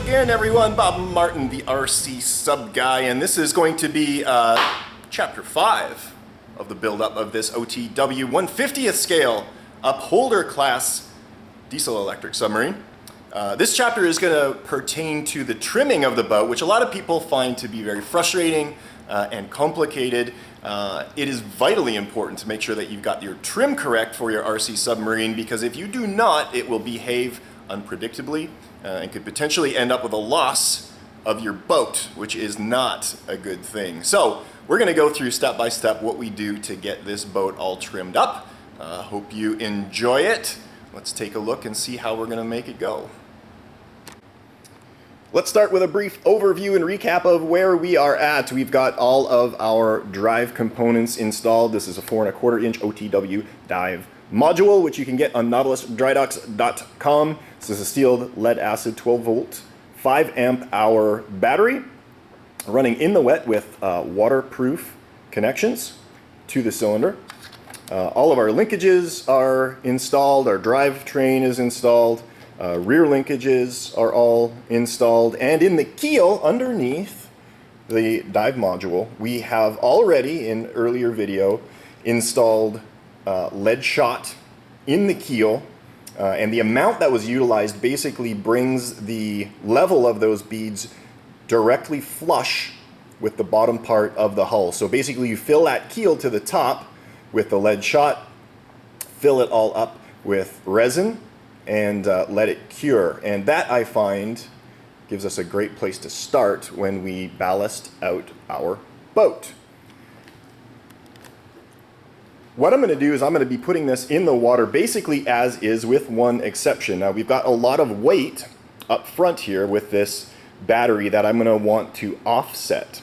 again, everyone. Bob Martin, the RCSubGuy, and this is going to be Chapter 5 of the build-up of this OTW 150th scale Upholder class diesel-electric submarine. This chapter is going to pertain to the trimming of the boat, which a lot of people find to be very frustrating and complicated. It is vitally important to make sure that you've got your trim correct for your RC submarine, because if you do not, it will behave unpredictably and could potentially end up with a loss of your boat, which is not a good thing. So we're going to go through step by step what we do to get this boat all trimmed up. Hope you enjoy it. Let's take a look and see how we're going to make it go. Let's start with a brief overview and recap of where we are at. We've got all of our drive components installed. This is a 4¼ inch OTW dive module, which you can get on nautilusdrydocs.com. This is a sealed lead acid 12 volt, 5 amp hour battery running in the wet with waterproof connections to the cylinder. All of our linkages are installed, our drive train is installed, rear linkages are all installed, and in the keel underneath the dive module we have already, in earlier video, installed lead shot in the keel, and the amount that was utilized basically brings the level of those beads directly flush with the bottom part of the hull. So basically you fill that keel to the top with the lead shot, fill it all up with resin, and let it cure. And that, I find, gives us a great place to start when we ballast out our boat. What I'm going to do is I'm going to be putting this in the water basically as is, with one exception. Now we've got a lot of weight up front here with this battery that I'm going to want to offset.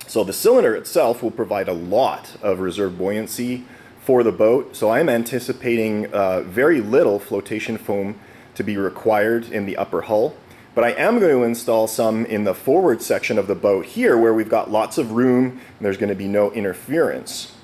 So the cylinder itself will provide a lot of reserve buoyancy for the boat, so I'm anticipating very little flotation foam to be required in the upper hull. But I am going to install some in the forward section of the boat here, where we've got lots of room and there's going to be no interference.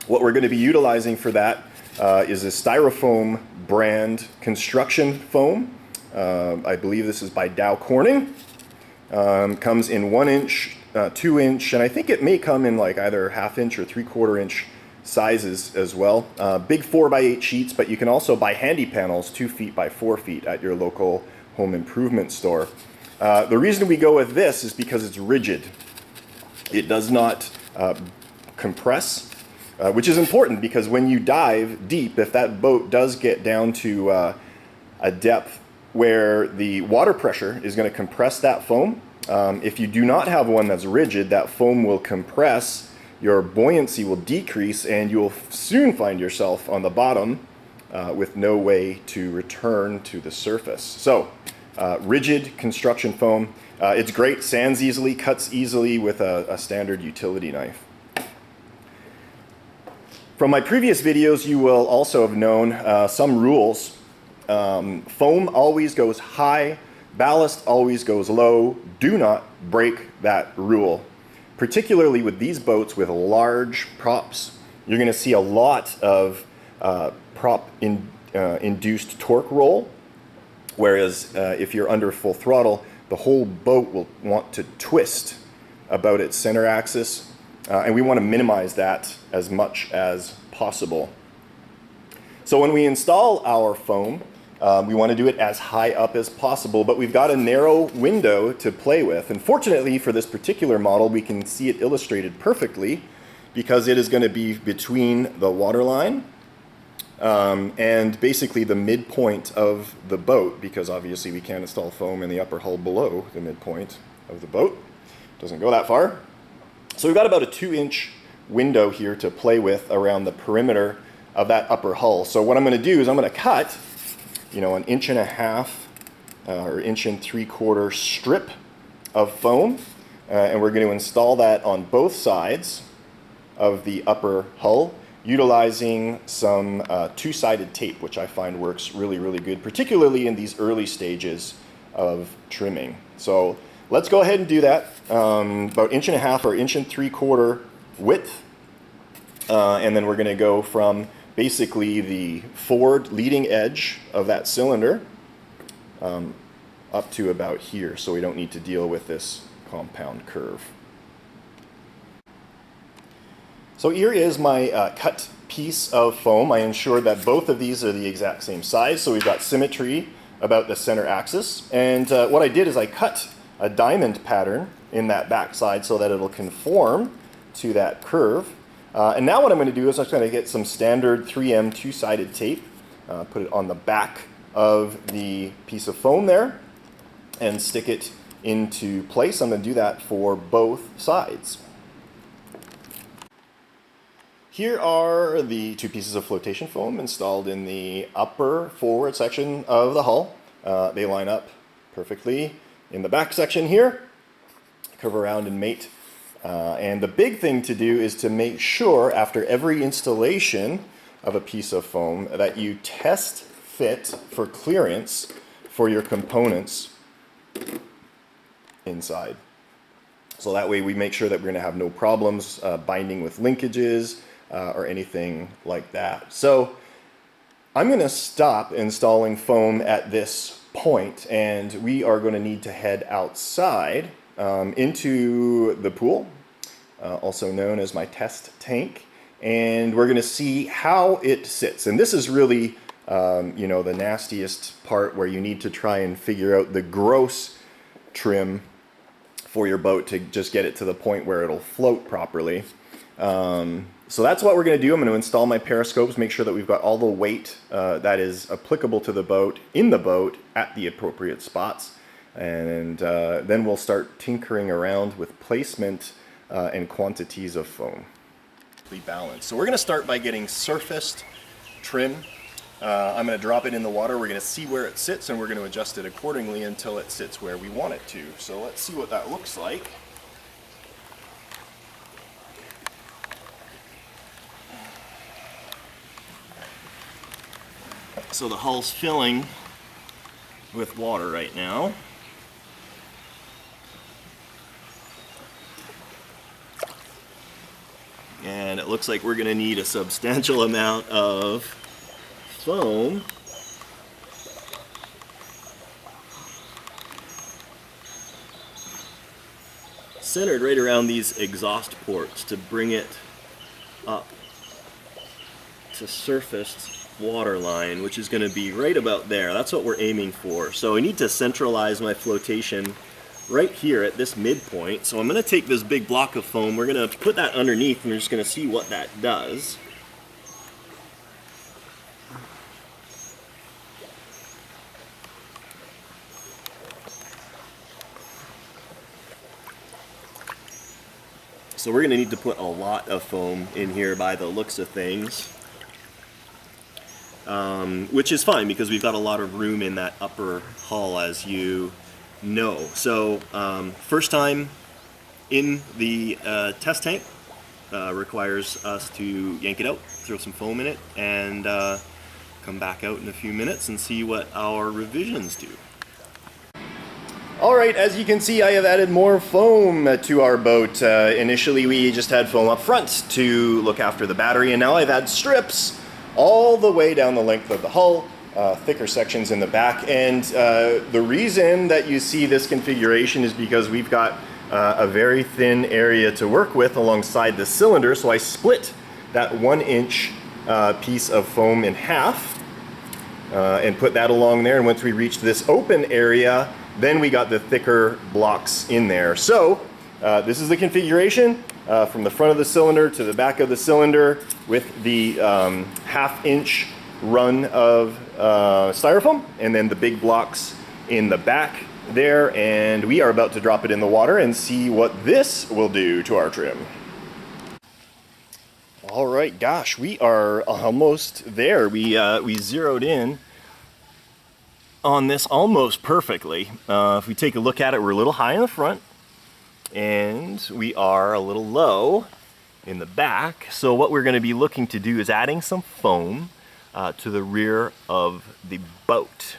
What we're going to be utilizing for that is a Styrofoam brand construction foam. I believe this is by Dow Corning. Comes in 1 inch, 2 inch, and I think it may come in like either 1/2 inch or 3/4 inch sizes as well. Big 4x8 sheets, but you can also buy handy panels 2 feet by 4 feet at your local home improvement store. The reason we go with this is because it's rigid. It does not compress. Which is important, because when you dive deep, if that boat does get down to a depth where the water pressure is going to compress that foam, if you do not have one that's rigid, that foam will compress, your buoyancy will decrease, and you'll soon find yourself on the bottom with no way to return to the surface. So rigid construction foam, it's great, sands easily, cuts easily with a standard utility knife. From my previous videos, you will also have known some rules. Foam always goes high, ballast always goes low. Do not break that rule. Particularly with these boats with large props, you're going to see a lot of induced torque roll, whereas if you're under full throttle, the whole boat will want to twist about its center axis. And we want to minimize that as much as possible. So when we install our foam, we want to do it as high up as possible, but we've got a narrow window to play with. And fortunately for this particular model, we can see it illustrated perfectly, because it is going to be between the waterline and basically the midpoint of the boat, because obviously we can't install foam in the upper hull below the midpoint of the boat. It doesn't go that far. So we've got about a 2-inch window here to play with around the perimeter of that upper hull. So what I'm going to do is I'm going to cut, an 1.5 inch or 1.75 inch strip of foam, and we're going to install that on both sides of the upper hull, utilizing some two-sided tape, which I find works really, really good, particularly in these early stages of trimming. So let's go ahead and do that. About 1.5 inch or 1.75 inch width, and then we're going to go from basically the forward leading edge of that cylinder up to about here, so we don't need to deal with this compound curve. So here is my cut piece of foam. I ensured that both of these are the exact same size, so we've got symmetry about the center axis. And what I did is I cut a diamond pattern in that back side so that it'll conform to that curve. And now what I'm going to do is I'm going to get some standard 3M two-sided tape, put it on the back of the piece of foam there, and stick it into place. I'm going to do that for both sides. Here are the two pieces of flotation foam installed in the upper forward section of the hull. They line up perfectly in the back section here, curve around and mate. And the big thing to do is to make sure after every installation of a piece of foam that you test fit for clearance for your components inside. So that way we make sure that we're going to have no problems binding with linkages or anything like that. So I'm going to stop installing foam at this point, and we are going to need to head outside into the pool, also known as my test tank, and we're going to see how it sits. And this is really you know, the nastiest part, where you need to try and figure out the gross trim for your boat to just get it to the point where it'll float properly. So that's what we're going to do. I'm going to install my periscopes, make sure that we've got all the weight that is applicable to the boat in the boat at the appropriate spots. And then we'll start tinkering around with placement and quantities of foam. Balanced. So we're going to start by getting surfaced trim. I'm going to drop it in the water. We're going to see where it sits, and we're going to adjust it accordingly until it sits where we want it to. So let's see what that looks like. So the hull's filling with water right now. And it looks like we're going to need a substantial amount of foam. Centered right around these exhaust ports to bring it up to surfaced water line, which is going to be right about there. That's what we're aiming for. So I need to centralize my flotation right here at this midpoint. So I'm going to take this big block of foam, we're going to put that underneath, and we're just going to see what that does. So we're going to need to put a lot of foam in here by the looks of things. Which is fine because we've got a lot of room in that upper hull, as you know. So first time in the test tank requires us to yank it out, throw some foam in it, and come back out in a few minutes and see what our revisions do. Alright, as you can see, I have added more foam to our boat. Initially we just had foam up front to look after the battery, and now I've had strips all the way down the length of the hull, thicker sections in the back. And the reason that you see this configuration is because we've got a very thin area to work with alongside the cylinder. So I split that 1-inch piece of foam in half and put that along there. And once we reached this open area, then we got the thicker blocks in there. So this is the configuration. From the front of the cylinder to the back of the cylinder, with the 1/2-inch run of styrofoam, and then the big blocks in the back there. And we are about to drop it in the water and see what this will do to our trim. All right, gosh, we are almost there. We zeroed in on this almost perfectly. If we take a look at it, we're a little high in the front, and we are a little low in the back. So what we're going to be looking to do is adding some foam to the rear of the boat.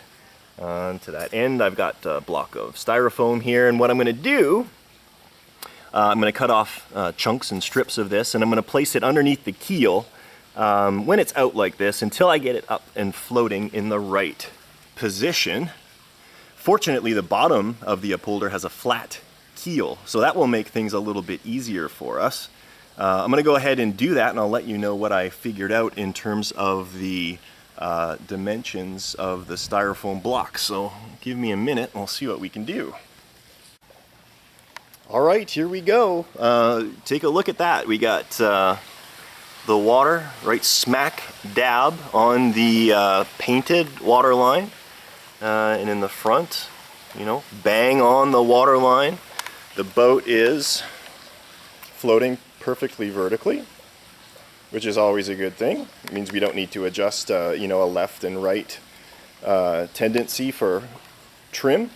To that end, I've got a block of styrofoam here, and what I'm going to do, I'm going to cut off chunks and strips of this, and I'm going to place it underneath the keel when it's out like this until I get it up and floating in the right position Fortunately, the bottom of the upholder has a flat keel, so that will make things a little bit easier for us. I'm going to go ahead and do that, and I'll let you know what I figured out in terms of the dimensions of the styrofoam blocks. So give me a minute and we'll see what we can do. All right, here we go. Take a look at that. We got the water right smack dab on the painted water line, and in the front, you know, bang on the water line. The boat is floating perfectly vertically, which is always a good thing. It means we don't need to adjust, you know, a left and right tendency for trim.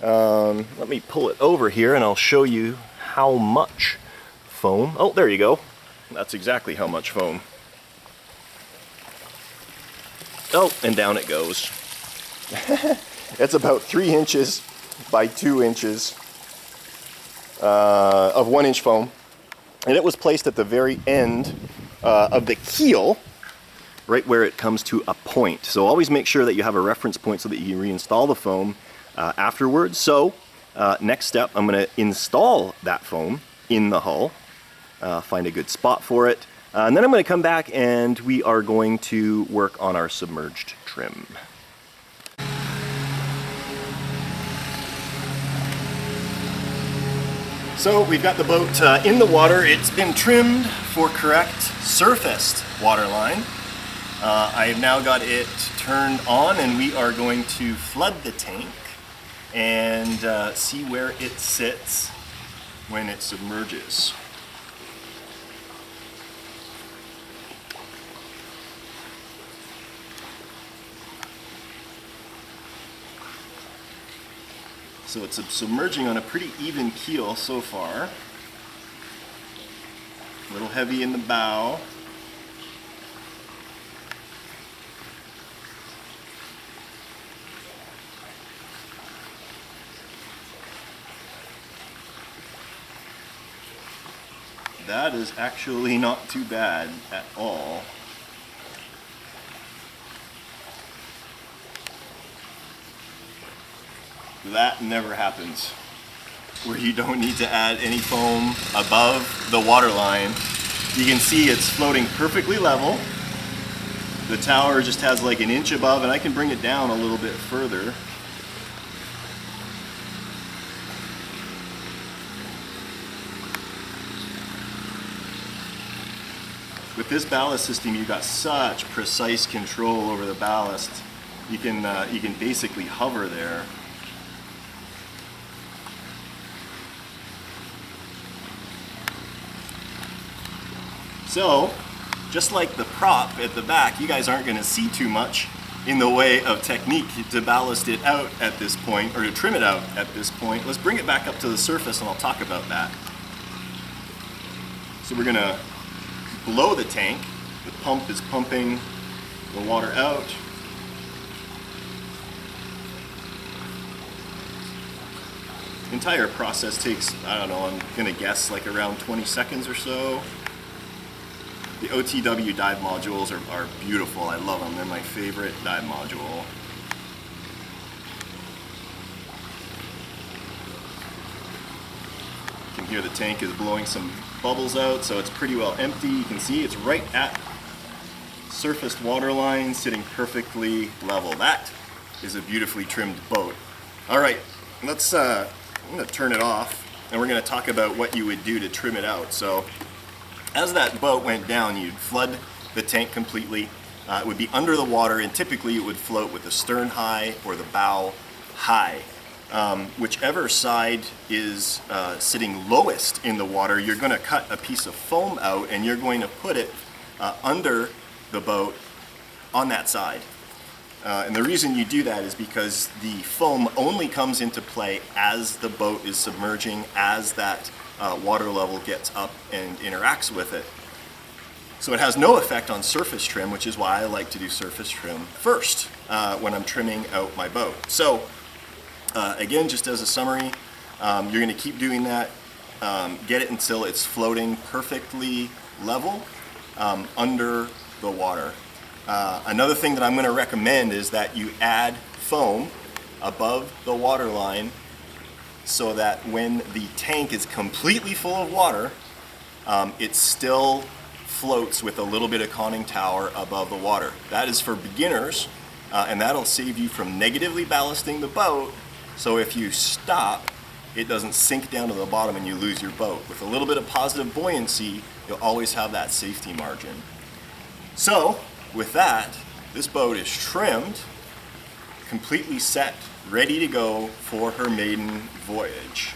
Let me pull it over here and I'll show you how much foam. Oh, there you go. That's exactly how much foam. Oh, and down it goes. It's about 3 inches by 2 inches of 1 inch foam. And it was placed at the very end of the keel, right where it comes to a point. So always make sure that you have a reference point so that you can reinstall the foam afterwards. So next step, I'm going to install that foam in the hull, find a good spot for it, and then I'm going to come back and we are going to work on our submerged trim. So we've got the boat in the water. It's been trimmed for correct surfaced waterline. I've now got it turned on and we are going to flood the tank and see where it sits when it submerges. So it's submerging on a pretty even keel so far. A little heavy in the bow. That is actually not too bad at all. That never happens, where you don't need to add any foam above the water line. You can see it's floating perfectly level. The tower just has like 1 inch above, and I can bring it down a little bit further. With this ballast system, you've got such precise control over the ballast. You can basically hover there. So, just like the prop at the back, you guys aren't going to see too much in the way of technique to ballast it out at this point, or to trim it out at this point. Let's bring it back up to the surface and I'll talk about that. So we're going to blow the tank. The pump is pumping the water out. The entire process takes, I don't know, I'm going to guess like around 20 seconds or so. The OTW dive modules are beautiful. I love them. They're my favorite dive module. You can hear the tank is blowing some bubbles out, so it's pretty well empty. You can see it's right at surfaced water line, sitting perfectly level. That is a beautifully trimmed boat. All right, let's. I'm going to turn it off, and we're going to talk about what you would do to trim it out. So, as that boat went down, you'd flood the tank completely. It would be under the water, and typically it would float with the stern high or the bow high. Whichever side is sitting lowest in the water, you're going to cut a piece of foam out and you're going to put it under the boat on that side. And the reason you do that is because the foam only comes into play as the boat is submerging, as that water level gets up and interacts with it. So it has no effect on surface trim, which is why I like to do surface trim first when I'm trimming out my boat. So again, just as a summary, you're going to keep doing that. Get it until it's floating perfectly level under the water. Another thing that I'm going to recommend is that you add foam above the water line so that when the tank is completely full of water, it still floats with a little bit of conning tower above the water. That is for beginners, and that'll save you from negatively ballasting the boat, so if you stop, it doesn't sink down to the bottom and you lose your boat. With a little bit of positive buoyancy, you'll always have that safety margin. So, with that, this boat is trimmed, completely set, ready to go for her maiden voyage.